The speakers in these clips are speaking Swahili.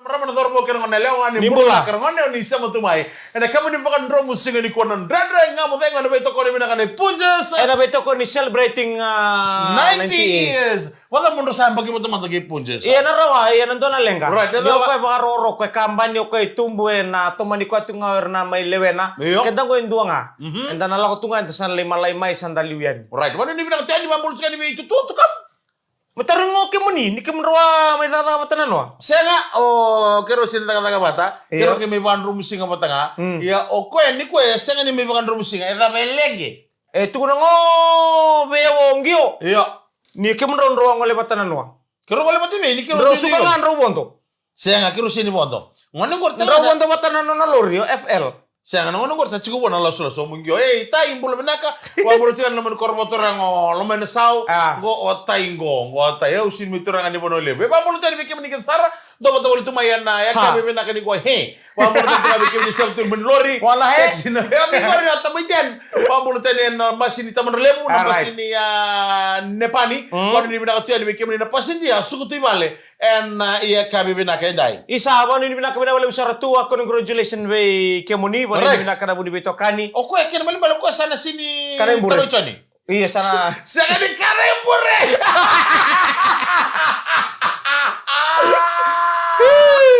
Ramana dorbo kena ngone lewa ni Nimbula. kena ngone ni sama tumai. Ena kamu ni bakan drum musinga ni konon. Dra ngamu tenga na beto kone mina kane punjes. Ena beto ko ni celebrating 90 years. Wala mundo sa bagi mo tamata gi punjes. Iya na rawa, iya nanto na lenga. Right, Yo ko ba roro ko kamban yo ko tumbu na to mani ko tunga na may lewena. Kedang ko indua nga. Enda na lako tunga enta san lima mai sandalian. Right. Wala ni binang tani mambul sekali be itu tu kam. Matarung mo ke muni, ni ke menroa may tata matanan wa. Senga kero sin taga bata. Kero ke me ban rum singa matanga. Ya o ko ni ko senga ni me ban rum singa eta belenge. Tu ko ngo bewo ngio. Iya. Ni ke menroa ngole matanan wa. Kero ngole mati be ni kero Ro suka ngan ro bonto. Senga kero sini bonto. Ngone gorta Ro bonto matanan na lori yo FL. Senga ngone gorta chiku bona la so mungio. Ta imbul benaka. Wa bolo tikan naman kormotor ngo lo men sau. Go otai ngo otai ya usin miturang ani bono lebe. Ba bolo tani bikin nikin sara. Do bata bolo tumayan na ya kabe benaka ni go he. Wa bolo tani bikin ni sabtu men lori. Wala he. Sina ya mi bari ata bagian. Wa bolo tani na masini taman lebu na masini ya nepani. Wa ni benaka tiani bikin ni na pasinji ya suku tu ibale. En iya kabe benaka dai. Isa ba ni benaka bena wala usara tua congratulations be kemuni ba ni benaka na buni betokani. O ko ekene bali ko sana sini Karembure. Choni. Iya sana. Sana di Karembure.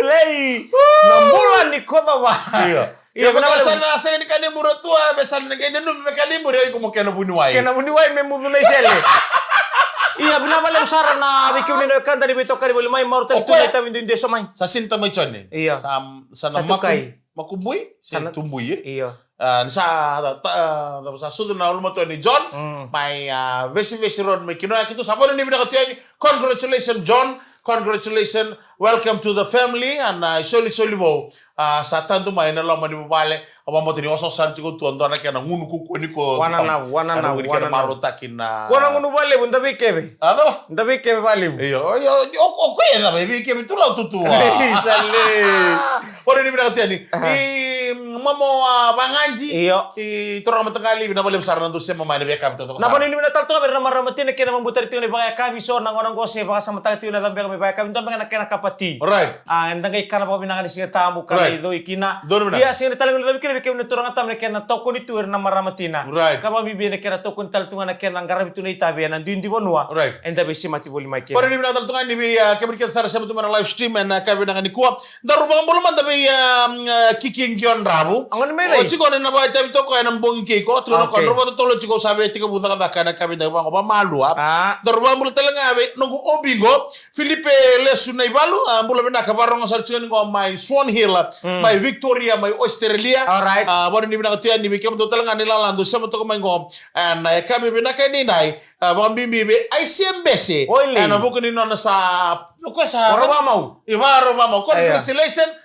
Lei. 6 bulan di kota ba. Iya. Iya Benar benar. sana saya di Karembure tua besar negara nu me Karembure ko mo kena bunuai. Kena buni wai me mudu na isele. Iya benar wala usara na bikuni no kan tadi betokani boli mai maur tadi tu eta windu indeso mai. Sa sinta mai Choni. Iya. Sana Satu kai. makumbui, sana tumbui. Iya. Sa sudu na ulma to ni John, my vesi road me kino akitu sabon ni bina katiani. Congratulations John, congratulations. Welcome to the family and soli mo. Sa tanto mai na lama ni bale. Aba mo tini oso san chiko tu andana kana ngunu ku ni ko. Wana na. Marutakin na. Kona ngunu bale bunda bikebe. Ada ba? Nda bikebe bale. Iyo, o ko ya ba bi ke tu la tutu. Isale. Ora ni bina katiani. Mamo banganji. Iyo. Torang matangali bina bale besar nandu sema mai na biya kapita to. Napa ni mina talto na maramatin kena membutar itu ni baka kami so nang orang gose baka sama tati na tambe kami baka kami tambe na kena kapati. Right. Ndang kay kana pa binangan singa tamu kana ido ikina. Doon Iya singa talang na kena kena turang atam na kena toko ni tuer na maramatina. Right. Kapa bibi na kena toko tal tunga na kena ngaram itu na itabe na dindi bonua. Right. Enda besi mati boli mai kena. Ora ni bina taltungan ni bi kami kita sara sema tu mana live stream na kabe na ni kuwa. Daru bang bolo man tabi kiking gion rabu. Angon mele. O chiko na ba tabi to ko na mbongi keiko. Tuno ko robo to lo chiko sabe tika buta kada kana kabe da bang ba malu Daru bang bolo talanga be nongo obingo. Filipe lesu na ibalu bolo bina kabaro ngasar chiko ngo my Swan Hill, my Victoria, my Australia. Alright. Ora ni bina katian ni bi kami to talanga ni lalando sema to ko mango. Na kabe bina kani nai. Bang bimbi be ICMBC. Na buku ni nona sa ko sa Oro mau. Ibaro mamo congratulations.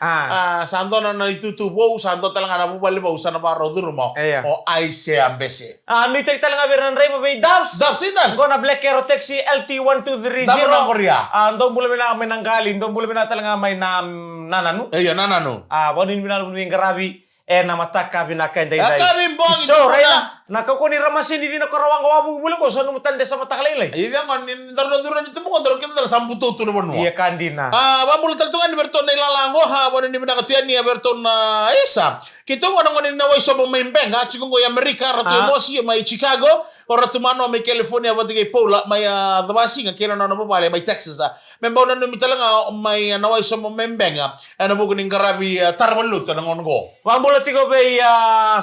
Santo na itu tubo santo talang ana bubali ba usana ba rodur mo. O ICMBC. Ni tek talang aberan rei be dabs. Dabs. Gona Black Aero Taxi LT1230. Dabang Korea. Ndong bule bina menanggali, ndong bule bina talang may na nananu. Iya nananu. Bonin bina bulu ngarabi. Na mataka binaka dai. Akabi bongi. So rela nakakoni ramasini dina karawang wabu bulu ko sanu mutande sa matakalele. Iya man ndarduran itu mo ndar kin ndar sambuto tu no mo. Iya kandina. Babul taltungan ni berton na ilalango bonin ni binakatian ni berton na isa. Kito mo nang na way sobo membeng chikungo ya Amerika ratu mosi mai Chicago. Ora tumano mai California watige Paula mai dabasi nga kena no bale mai Texas. Membaw na mitalanga mai naway sobo membeng ana bugun ngarabi tarbalut na ngongo. Wambolo tigo be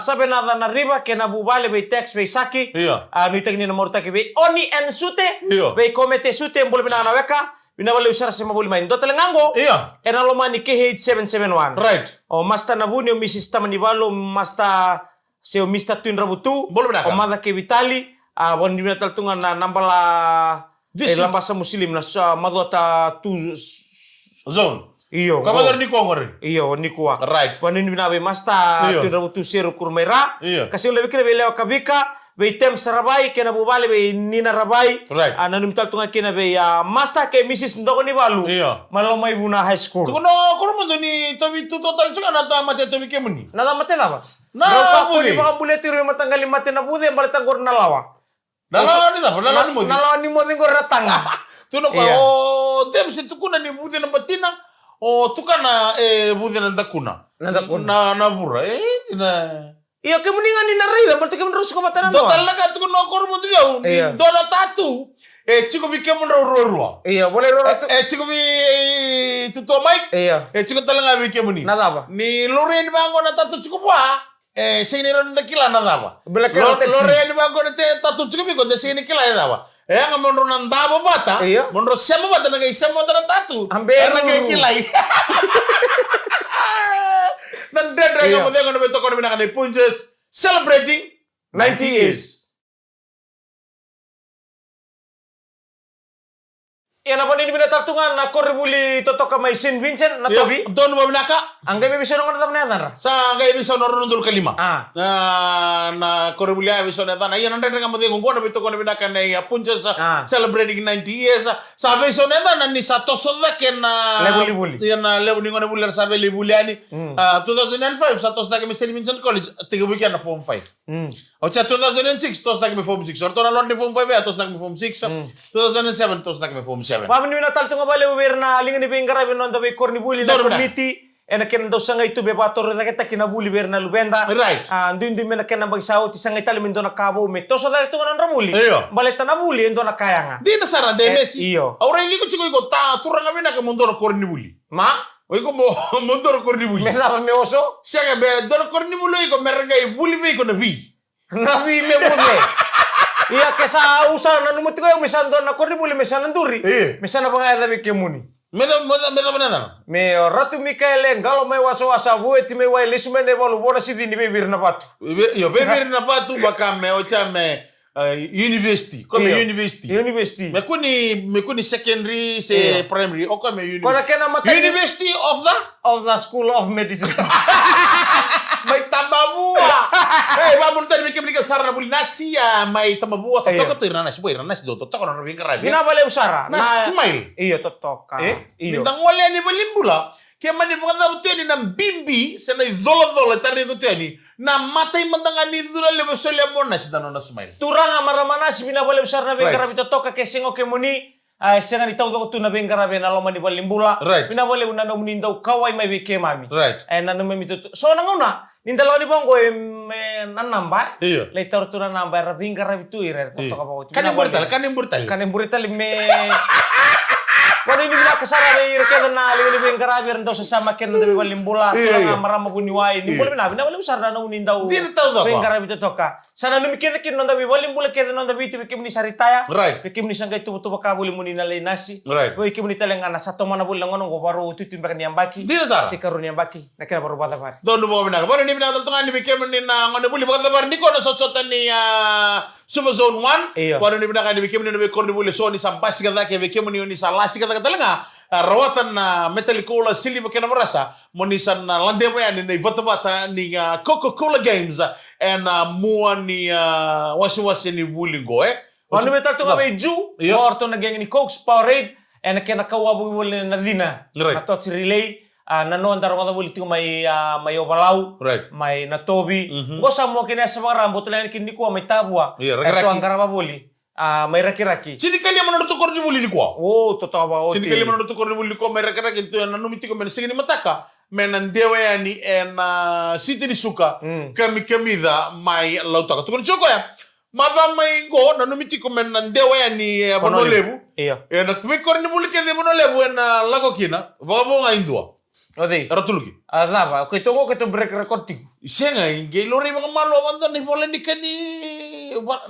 sabe nada na riba ke na bubale be text be saki. Iya. Ni tekni nomor taki be oni en sute. Iya. Be komete sute mbolo bina na weka. Bina wala usara sema boli main. Do telengango. Iya. Ena loma ni KH771. Right. O masta na buni o misis tamani balo masta se o mista tuin rabutu. Bolo bina. O mada ke Vitali. Bon dibina taltungan na nambala lambasa muslim na madota tu zone. Iyo. Kamadar ni kongore. Iyo ni kuwa. Right. Bon dibina be masta tuin rabutu seru kurmera. Iyo. Kasi ulah bikre be lewa kabika. Be tem sarabai kena bubale be nina rabai. Right. Nanum taltungan kena be masta ke misis ndoko ni balu. Iyo. Malomai buna high school. Tukuno kono mo ni tabi tu total chuka na ta mate tabi kemuni. Nada mate daba. Na budi. Baka buleti ro matanggali mate na bude balita gor na lawa. Nalawan ni dapat, nalawan ni mo. Nalawan ni mo din gor ratang. Tuno ko tem si tukuna ni budi na batina O tukana budi nandakuna. Na bura. Tina. Iya kemuningan ni narida berarti kemun terus ko batanan doa. Total ka tukun no kor mo diyo. Dona tatu. Chiko bi kemun ro. Iya, boleh ro. Chiko bi tuto mic. Iya. Chiko talanga bi kemuni. Nada apa? Ni loren bango na tatu chiko ba. Sini ron dakila nada apa. Loren bango na tatu chiko bi ko de sini kila nada apa. Nga monro nandabo bata. Iya. Monro sema bata na isema na tatu. Amberu. Nga kila. Nandedra nga mo na beto ko na binaka ni Punches celebrating 90 years. Yan apa ni binatartungan na koribuli totok may Saint Vincent na tobi. Don mo binaka. Ang gabi bisa nung natam na Sa nga bisa norundul kalima. Na koribuli bisa na tan. Ayan nandedra nga mo de nggo na beto ko na binaka na Punches celebrating 90 years. Sabi so na tan ni sa tosoda ken lebuli. Yan lebuli ngone bulan sabi lebuliani. 2005 sa tosoda ken Saint Vincent College tiga weekend na form 5. O cha 2006 tosoda ken form 6. Orto na lord ni form 5 ya tosoda ken form 6. 2007 tosoda ken form 7. Paman ni natal tunga bale uber na linga ni bengara benon da be korni buli na committee ena ken do sanga itu be bator da kita kina buli ber na lubenda right ndu mena ken na bagsaw ti sanga itali mendo na kabo me to so da tunga na buli bale ta na buli endo na kayanga di na sara de Messi iyo awra ndi ko chiko ko ta turanga bena ka mondo korni buli ma oy ko mondo korni buli me na me oso sanga be do korni buli ko merga buli be ko na vi me buli. Iya kesa usa na numut ko yung misan doon na korni buli misan nanduri. Misan na pangaya dabi kemuni. Meda nana. Me ratu Mikael ngalo may waso asa bueti me wai lisumene bolu bona sidi ni bebir na patu. Yo bebir na patu baka me ocha me university. Comme university. University. Me kuni secondary se primary o comme university. Kona kena mata University of the School of Medicine. May tamabua. Babul tadi bikin berikan sarana buli nasi ya may tamabua. Totok tu nasi do totok orang bikin kerabi. Bina bale usara. Na smile. Iyo totok. Iyo. Bintang wale ni balimbula. Kaya mani bukan tahu tu ni nam bimbi sana dola tari ko tu ni. Na matay mandangan ni dula lebo solya mo nasi dano na smile. Turang amaramana si bina bale usara na bikin kerabi totok ke singo ke muni. Sengan itaw do tu na bengara ben aloma ni balimbula. Bina bale una no munindaw kawai may bike mami. Na no mimito. So nanguna nindalaw ni bongo nanamba. Iya. Leitar tu nanamba rabingara bitu ire totok apa. Kanin burtal me Wala ini bila kasara ni reke na ali ni bengara bir ndo sesama ken ndo balimbula. Marama buni wai ni boleh na bina boleh usar na unindau. Bengara bitu toka. Sana numi kete kin nonda balimbula kete nonda bitu bikim ni saritaya. Bikim ni sangga itu tu baka boleh muni na nasi. Bikim ni taleng ana sato mana boleh ngono go baru tutin bakan yang baki. Si karun yang baki. Nakira baru bata par. Dondo mo bina. Baru ni bina tungan ni bikim ni na ngono boleh bata par ni ko na sosotan ni Super Zone 1. Baru ni bina kan bikim ni be korni boleh so ni sampai sigada ke bikim ni salasi kata talanga rawatan na Metallica sili makena merasa monisan lande pa yan ni bata ni Coca-Cola Games and mua ni wasi ni bulingo Ano metal to kami ju orto na gang ni Coke Powerade and kena kawabu wala na dina ato si relay nano andaro kada buli tingo may obalau may natobi gosa mo kina sa mga rambot lang kini ko may tabwa eto ang karama buli may raki-raki. Sini kali yang menurut korni buli ni kuah. Oh, totoo. Sini kali menurut korni buli kuah may raki-raki itu yang nanumiti ko men segini mataka menan dewa yani en siti ni suka kami da mai lautaka. Tukun choko ya. Mada mai go nanumiti ko menan dewa yani bonolebu. Iya. En tuwi korni buli ke de bonolebu en lago kina. Babo nga indua. Odi. Ratulugi. Adaba, ko itungo ko to break recording. Isenga ngelori mga malo amanda ni volen ni kani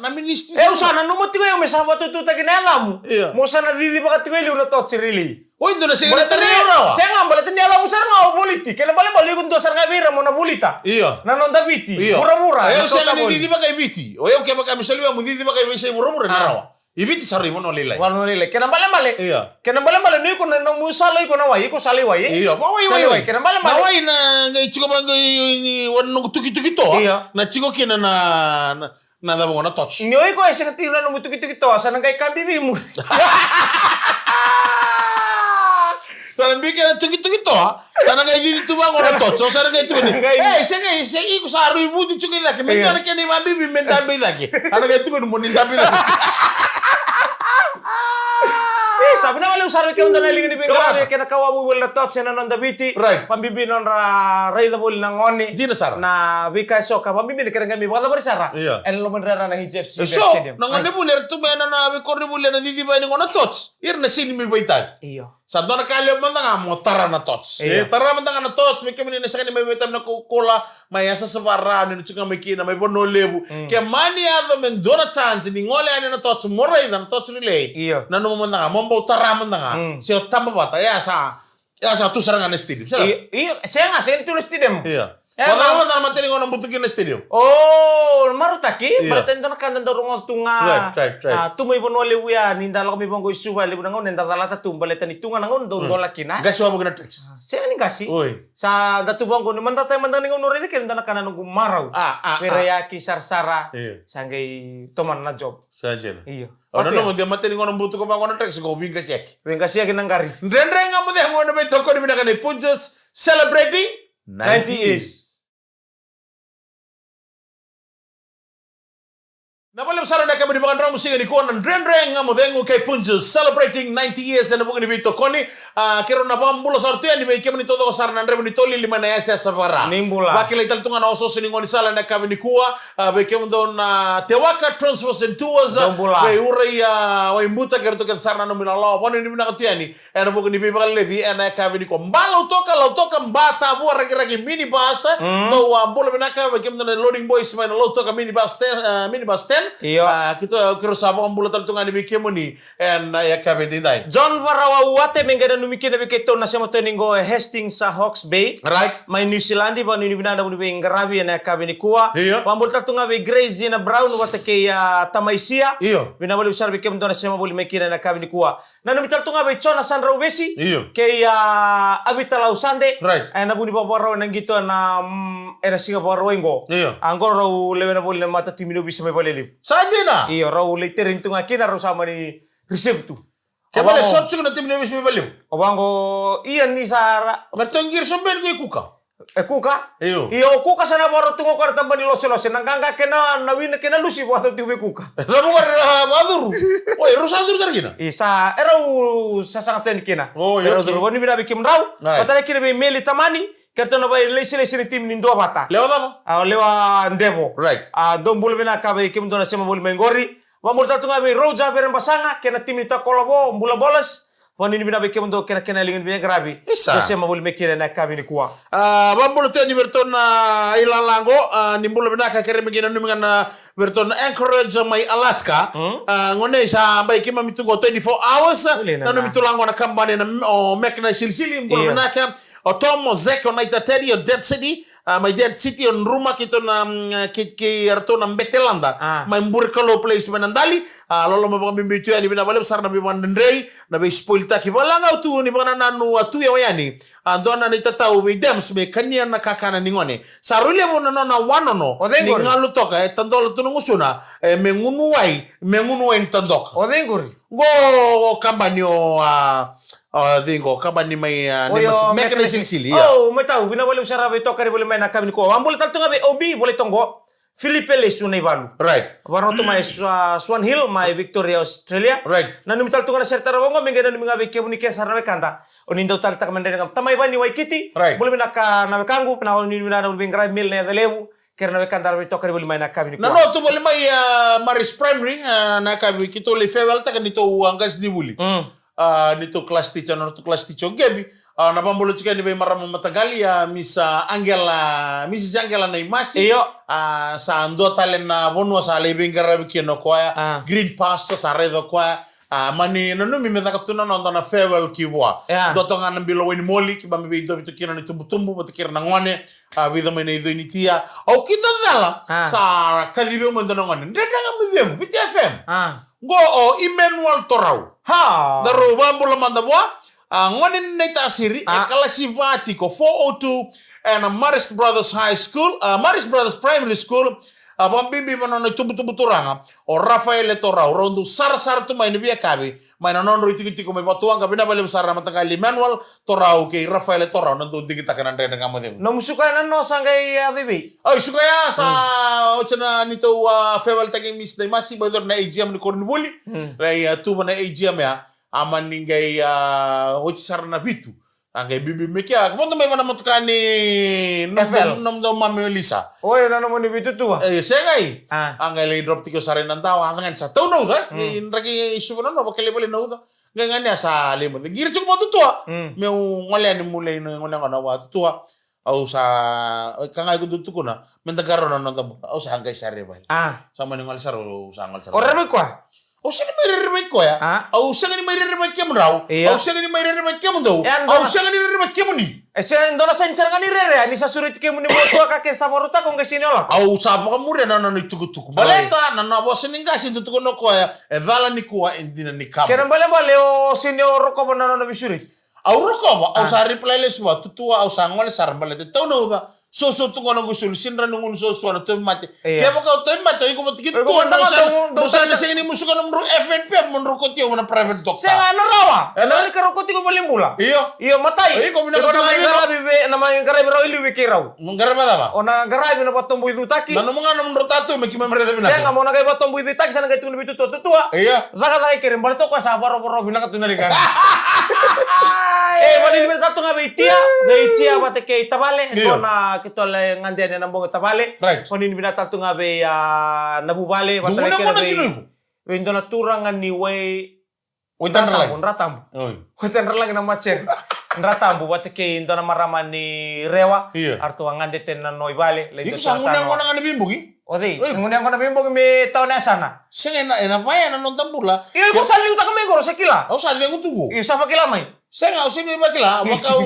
na ministry. Usana numoti ko yung mesaba tututa kinalamu. Mo sana didi baka tingeli una to sirili. O indo na secretary ora. Senga balete ni alamu sana nga politik. Kaya bale bali kun to sarga bira mo na bulita. Iya. Nanonda biti. Mura-mura. Ayo senga ni didi baka biti. O yo kaya baka misalnya mo didi baka bisa mura-mura na rawa. Ibiti sari mo no lelai. Wano lelai. Kena bale. Iya. Kena bale ni ko na musalo ko na wai ko sali wai. Iya, wai. Kena bale. Wai na ngai chiko bang wano tuki to. Iya. Na chiko kina na da mo na touch. Nyoy ko ay sakati na no tuki to sana kay kambi mo. Sana bigyan tuki to. Sana kay dito ba ko na touch. So sana kay tuki. Sige iko sa aru budi chiko da ke mendana ke ni mabibi mendabe da ke. Sana kay tuki mo nindabe da. Sabi na wala usar ke onda na lingi ni bengrabe ke na kawabu wala tot sena non dabiti. Pambibi non ra raida bol na ngoni. Di na sara. Na bika soka pambibi ni kere ngami bala bersara. En lo menrara na hijab si so na ngone buler tu mena na be korni buler na didi ba ni ngona tots. Ir na sini mi baitan. Iyo. Sa dona kalyo manda nga mo tara na tots. Tara manda nga na tots me kemini na sakani may betam na kola may asa sa para ni tsuka may kina may bono lebu. Ke mani ado men dona chance ni ngole ani na tots moray na tots relay. Iyo. Na no manda nga mo tara manda nga. Siya tamba bata ya sa tu serangan stadium. Iyo, saya ngasih itu stadium. Iya. Wala man naman tini ngona butukin na stadium. Oh, marutaki, maruten don kan do rongol tunga. Right. Tumay bono lewia ninda lo kami bongo isuwa lebu nangon ninda talata tumbale tani tunga nangon don dolakina. Gaswa mo gina tricks. Saya ni gasi. Sa datu bongo ni manda tay mandang ningon nore ke ninda kana nunggu marau. Perayaki sarsara. Sangai toman na job. Sanjel. Iyo. Ono no dia mate ningon butu ko bangon tricks ko bingas yak. Bingas yak nang gari. Ndrendre ngamu de ngono be toko ni binakane Punjas celebrating 90 years. Napalim sana na kami di bakan ramu singa ni kuan Ndrendre ngamu de kay Punjas celebrating 90 years na bukan ni bito koni kiro na pambulo sartu ya ni be kemi ni todo sar na Ndrendre ni toli lima na yasa sabara. Nimbula. Bakila italtunga na oso siningo ni sala na kami ni kuwa be kemi don tewaka transfers and tours be urai wa imbuta kerto ken sar na no minalo poni ni binaka tiani ena bukan ni be bakal levi ena kami ni ko mbalo toka mbata bu ragi mini bus do wa bolo binaka be kemi don loading boys main lo toka mini bus 10 Iyo. Kita kira sama bulan tertungan ni bikemo ni and ya kabe dindai. John Warawa wate mengena numiki na biketo na sema toningo Hastings sa Hawke's Bay. Right. May New Zealand ba ni binanda mo ni ngarabi na kabe ni kuwa. Pambol tertunga be Gracie na Brown wate ke Tamaisia. Iyo. Binabali usar bikemo na sema boli mekina na kabe ni kuwa. Na numi tertunga be Chona Sandra Ubesi. Iyo. Ke Abitala Usande. Right. Na buni babaro nang gito na era siga baro ingo. Iyo. Angoro lewe na boli na mata timino bisa may balili. Saja na. Iyo raw later into nga kina raw sama ni receive tu. Kaya short na tim ni bisa balim. Obango iyan ni Sara. Mertongir somben ni kuka. Kuka? Iyo. Iyo kuka sana baro tungo kar tamba ni lose nanganga kena nawin kena lusi buat tiwi kuka. Kamu kan madur. Oh, rusadur sargina. Isa erau sasangaten kina. Oh, iya. Erau woni bina bikim raw. Patara kina be meli tamani. Kerto na ba lesi tim ni ndo bata. Lewa apa? Lewa ndebo. Right. Dom bulu bina kabe kim do na sema bulu mengori. Wa multa tunga be roja beren basanga kena tim ni ta kolabo mbula bolas. Wani ni bina be kim do kena lingin be grabi. Isa. Sema bulu mekira na kabe ni kuwa. Bambulu tani berton ilalango ni mbulu bina ka kere mengina numingana berton Anchorage mai Alaska. Ngone sa bai kima mitungo 24 hours. Na numitulango na kambani na mekna silsili mbulu bina ka Otomo Zeko na itateri o Dead City, my Dead City on rumah kita na ki arto na Betelanda, my Mburkalo place manandali, lolo mabang bimbitu ya ni binabalem sar na biman Ndrei, na be spoil ta ki balanga utu ni bana nanu atu ya wayani, andona ni tatau be dems be kanya na kakana ningone. Sarule mo na wanono, ni ngalu toka tandolo tunungusuna, mengunuai tandok. Odenguri. Go kambanyo Dingo, kaban ni may mekana silsili. Oh, may tahu. Binawali usara be tokari boleh main nakabin ko. Ambul taltunga be obi boleh tonggo. Philippe Lesu na Ivalu. Right. Warno to may Swan Hill, may Victoria, Australia. Right. Na numitaltunga na serta rawongo, may gana numinga be kebuni kaya sarana kanta. Onindo talita kamandere ngam. Tamay ba ni Waikiki? Right. Boleh minaka na kangu, na ni minana boleh ngray mil na yadalewu. Kaya na kanta be tokari boleh main nakabin ko. Na no to boleh may Maris Primary nakabin kito le fewal ta kanito angkas di buli. Nito class teacher no to class teacher gebi na pambolo chika ni be maramo matagali ya Mrs. Angela na imasi sa ando talen na bonwa sa lebe ngarabi kino kwa green pasta sa redo kwa mani nanu mi meta kaptuna no na farewell kiwa dotonga na bilo wen moli ki ba mi do bito kira ni tumbu batikira na ngone vida mena ido initia au kita dala sa kadibe mo ndono ngone ndanga mi vem biti fm go o Emmanuel Torau daru bambulo mandabwa ngone neta siri kala simpatiko 402 and Maris Brothers High School Maris Brothers Primary School Pambimbi manono tubu turanga o Rafael Torau rondo sar tu mai ni bia kabi mai nanon ro tiki mai batuang kabi na bale besar matangali Manuel Torau ke Rafael Torau nanto dikita kanan renda kamu dem no musuka na no sangai adibi oh suka ya sa ochana nito feval tagi mis dai masi bador na AGM ni korni boli rai tu na AGM ya amaningai sarana bitu. Angay bibi mekia, kamo may mana matukani nom mami Melissa. Oh, nano mo ni bitu tua. Sengay. Angay lay drop tiko sare nantaw, angay sa tao no da. Inraki isu no bakale bali no da. Ngani sa limo. Giri chuk mo tutua. Meu ngole ni mulai no ngona ngona wa tutua. Au sa kangay ko dutu ko na mendagaro na nonton. Au sa angay sare ba. Sama ni ngol saro sa ngol saro. Ora kwa. Au sa ni may ko ya. Au sa ni may riremay kemo raw. Au sa ni may riremay kemo daw. Au sa ni riremay kemo ni. Esen dona sencer ngani rere ni sa surit kemo ni mo ko ka sa moruta kung kasi nyola. Au sa pa kamure na na itugutuku. Baleta na na boss ni ngasi dutuko no ko ya. E dala ni kuwa indina ni kam. Kena bale o senior ko na na bisurit. Au roko ba au sa reply les wa tutua au sa ngol sar balete tau no ba. So tungo na gusul sinra nungun so na to mate. Kaya mo ka to mate ko matikit to no sa na sini musuka no FNP mo roko tiyo na private doctor. Sa ano rawa? Ano ka roko ti ko balimbula? Iyo matay. Iyo ko na garabi be na may garabi raw ilu wiki raw. Mong garabi ba? O na garabi na batong buidu taki. Nanu mga nam rotato me kimamre da bina. Sa nga mo na kay batong buidu taki sa nga tuno bitu to tuwa. Iya. Zaka lagi kirim balito ko sa baro bina ka tunaligan. Mani ni satu nga beitia bate ke tabale so na kito le ngande na nambong tabale. Mani ni binatatu nga be nabubale bate ke be indona turang ni we ratam. Wetan lang na matcher. Ratam bate ke indona marama ni rewa arto ngande ten na noibale le ito sa nguna ngona nga bimbugi. Odi, nguna ngona bimbugi me taon na sana. Sengena ena vaya na nontambula. Iyo ko sali uta kami goro sekila. Au sa dengu tugu. Iyo sa pakila mai. Saya usini bakila maka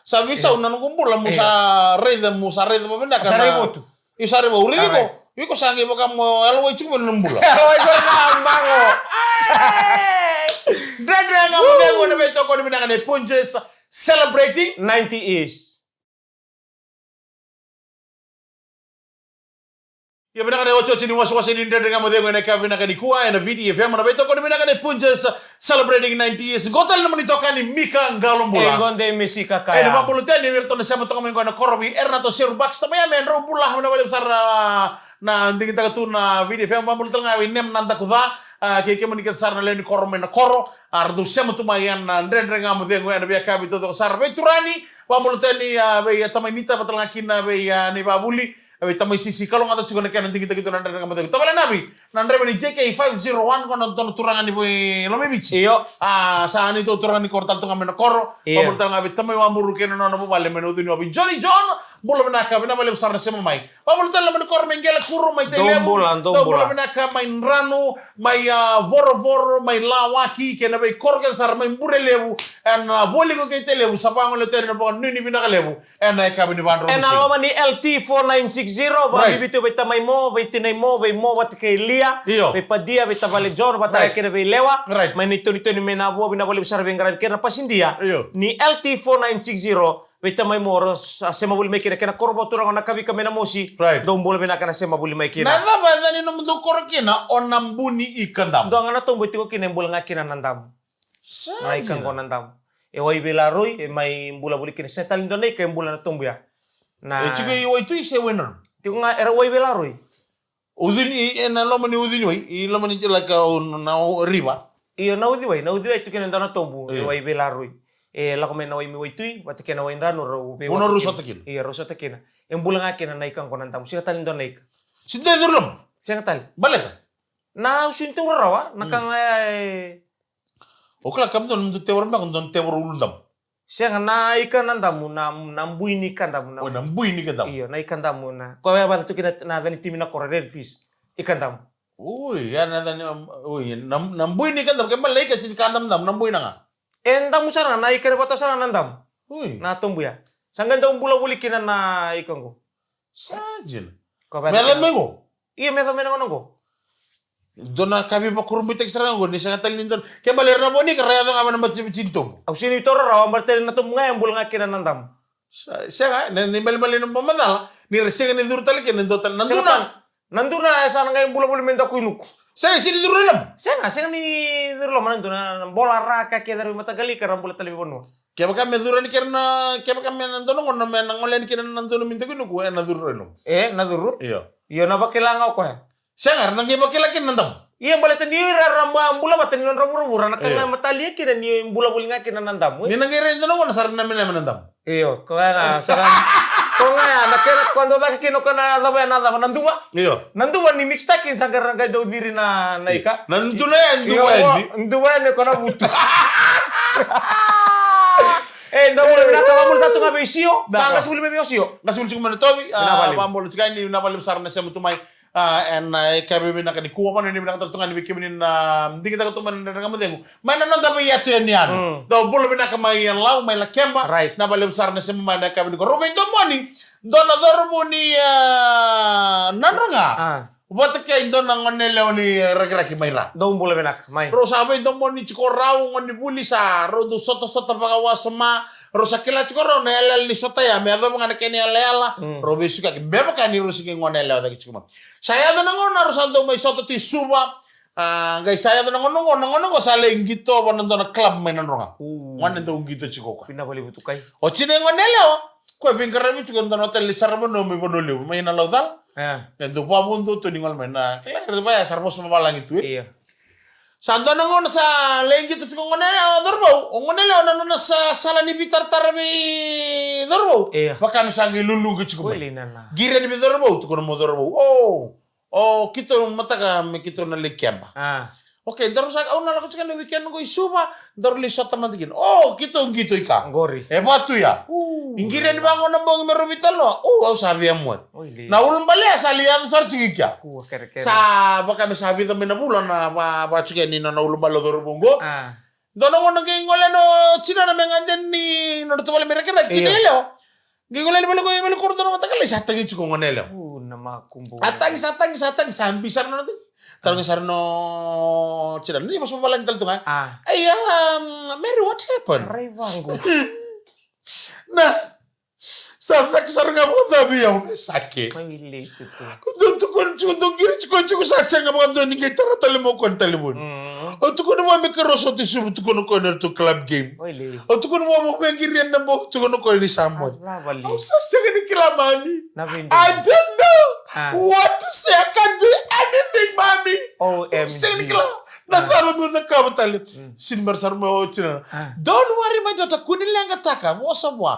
sa visa unan kumpul musa reda mabenda kana saribo tu isaribo urigo iko sangi baka mo alway chuko numbula alway ko na bango dredre nga mo dengo na beto ko ni binanga Punches celebrating 90 years. Ya benar kan ocho chini was ini ndre nga mo dengo na kavina kani kuwa na video FM na beto ko ni binanga Punches celebrating 90 years. Gotal naman ito kani Mika Ngalombula. Gonde Mesika kaya. Na mapulutan ni Wirto na siya mo kami ko na korobi Ernato Sirbax na maya men ro bulah na wala sar na hindi kita katu na video film mapulutan nga winem nanda kuda keke mo nikat sar na len koro men koro ardu siya mo tumayan na ndre nga mo dengo na biya kabi to sar beturani mapulutan ni be tamanita patalangkin na be ni babuli. Tamay sisi kalau ngata juga nekan nanti kita nandre nga mo dengo. Tabala nabi nandre ni JK501 ko nonton turangan ni boy Lomevich. Iyo. Saan ito turangan ni Kortal to nga men koro. Mapulutan nga tamay mamuru keno no bale menudin wabi Johnny John bola menaka bina bale besar na sema mai. Pamulutan laman kor mengela kuru mai telebu. Bola menaka mai ranu, mai voro mai lawaki kena bai kor kan sar mai burelebu en boli ko kay telebu sapango le terno pon nini bina kalebu en ay kabini bandro. En awa ni LT4960 ba bibitu bai tamay mo bai tinay mo bai mo bat kay Lia bai padia bai tabale John batay kena bai lewa mai nito ni menabo bina bale besar bai ngaran kena pasindia ni LT4960 Vita mai moros sema buli mai kira kena korbo turang ona kabi kamena mosi dong bole bena kana sema buli mai kira nada badani no mundo korkina onambuni ikandam do ngana to mbiti ko kina bol ngakina nandam mai kan ko nandam e wai belaroi e mai bula buli kina setal indone ke bula na tumbu ya na e chike wai tu ise winner ti nga era wai belaroi udini na lo mani udini wai I lo mani like na riba iyo na udi wai tu kina ndana tumbu e wai belaroi la ko mena mi waitui bati kena waindra no ro be uno ruso takin iya ruso takin en bulang akin na ikan konan tam siya talin don naik sinde durlum siya tal baleta na usintu rawa nakang okla kam don te warma don te warulundam siya na ikan nandamu na nambui ni kandamu na nambui ni kandamu iya na ikan damu na ko ya batu kina na dani timina korrer fish ikan damu uy ya na dani uy nambui ni kandamu kemal lai kasi kandam dam nambui na nga Endam sana na ikan bata sana nandam. Na tumbu ya. Sanggan daun bula buli kina na ikan ko. Sajil. Mela mengo. Iya mela mengo nongo. Dona kabi pa kurumbi tek sarang go ni sanga talin don. Ke baler na boni ka raya nga man cintum. Au sini toro rawa martel na tumbu nga bul nga kina nandam. Siya ni bal-bal no pamadala ni reseng ni dur talik ni dotal nanduna. Nanduna sana nga bula buli menda kuinuk. Saya sini durulam. Saya ni durulam mana tu na bola raka ke dari mata gali karena bola tali bono. Kaya baka medura ni karena kaya baka menanto no ngono menangolen kina nanto no minta kuno ko na durulam. Na duru? Iya. Iya na bakilanga ko ya. Saya ngar nang kaya bakila kin nantam. Iya balik tadi ramba bula mata ni rabu rana kanga matali kira ni bula bulinga kina nandamu. Ni nangere ito naman nasarap namin nandamu. Iyo, kaya sekarang kung nga nakira kwando da kino kana dawa nada nanduwa. Iyo. Nanduwa ni mix takin sanggar nga daw diri na naika. Nanduwa yan, nanduwa ni kana butu. Ndaw mo na kamamul tato nga besio. Sangga suli me besio. Kasul cuma natobi. Pambolo tsika ni nabalim sarna sa mutumay. And kaya na kanikuha pa na hindi nakatatungan ni Bikimin na hindi kita katuman na nangamadengo. May nananda pa yato yan yan. Daw bulo binakamayan yan law, may lakemba. Na balimsar na si mama na kami ko. Rubin to morning, doon na dormo ni nanranga. Ba't kaya doon ang ngonelaw ni Ragraki Mayra? Doon bulo binak, may. Pero sabi doon mo ni Chikoraw ngon ni Bulisa, rodo soto-soto pagawa sama. Rosa kila chikoro na elal ni sotaya, may adong mga nakini alela, robe suka, beba ka ni Rosi keng ngonelaw dagi chikuma. Saya doon nangon na Rosando may soto ti suba, guys saya doon nangon sa lenggito pa nandun na club may nanronga. Ngon nandun gito chikoka. Pinabali buto kay. O chine ngonelaw, kaya bingkarami chikon doon hotel ni Saramo no may bonoliw, may nalaw dal. Nandun pa mundo to ningol may na, kailangan ito ba ya, sarmos mabalang ito Iya. Santo nangon sa lenggito chikon ngonelaw, dorbo, o ngonelaw na sa sala ni Bitar Tarami dorbo. Baka misangi lulugi chikon. Gira ni dorbo, tukon mo dorbo. Kito mataka me kito na lekemba. Okay, daro sa na lako chika no weekend ko isuba, daro lisota mandigin. Kito ngito ika. Gori. Batu ya. Ingira ni bango na bong merubital no. Au sabi amot. Na ulum bale asali yan sar chikikya. Sa baka me sabi to na bulan na ba chika ni na ulum balo daro bongo. Dono ngo nang ngole no china na menganden ni no to bale mereka na chinelo. Gigula ni balo ko ibalo ko do mata kala sa tangi chiko ngonelo. Namakumbo. Atang sambisan na natin. Tarong sarno chira ni mas mabalang tal tunga. Mary, what happened? Raywango. Sa sarang nga mga dabi yung sake. May related to. Kung giri chiko sa nga mga doon, ngay taratali mo kung talimon. O tukon mo may karoso ti subo tukon ko na to club game. O tukon mo may girian na mo tukon ko ni Samod. O sa ni kilamani. I don't know what to say. I can't do anything, mommy. OMG. Natama mo na kamatali. Sinbarsar mo china. Don't worry, my daughter. Kunilang ataka. Mo sa mo.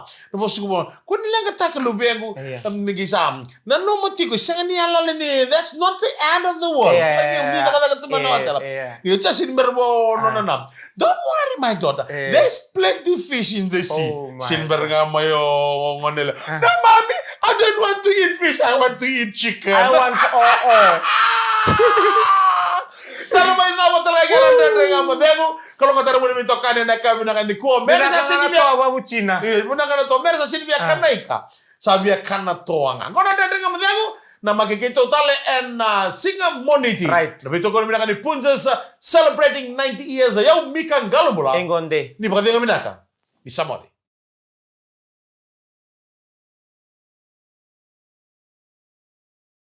Kunilang ataka lubengo nigisam. Nanumati ko sa ni alala ni. That's not the end of the world. Hindi na katagal tumano. Yung sa sinbar mo no. Don't worry, my daughter. There's plenty fish in the sea. Sinbar nga mo yung nila. No, mommy, I don't want to eat fish. I want to eat chicken. I want Sana may nawa talaga ng mga modelo. Kalau kata mo ni tokane na kami na kanikuha. Meron sa Silvia. China. Muna ka na to. Meron sa Silvia kanaika. Sabi ka na to nga. Kung nadadang mga modelo na makikita utale and singa monity. Right. Nabito ko namin na kanipunjas celebrating 90 years ayaw Mika Galubula. Engonde. Ni pa kati kami naka. Ni Samodi.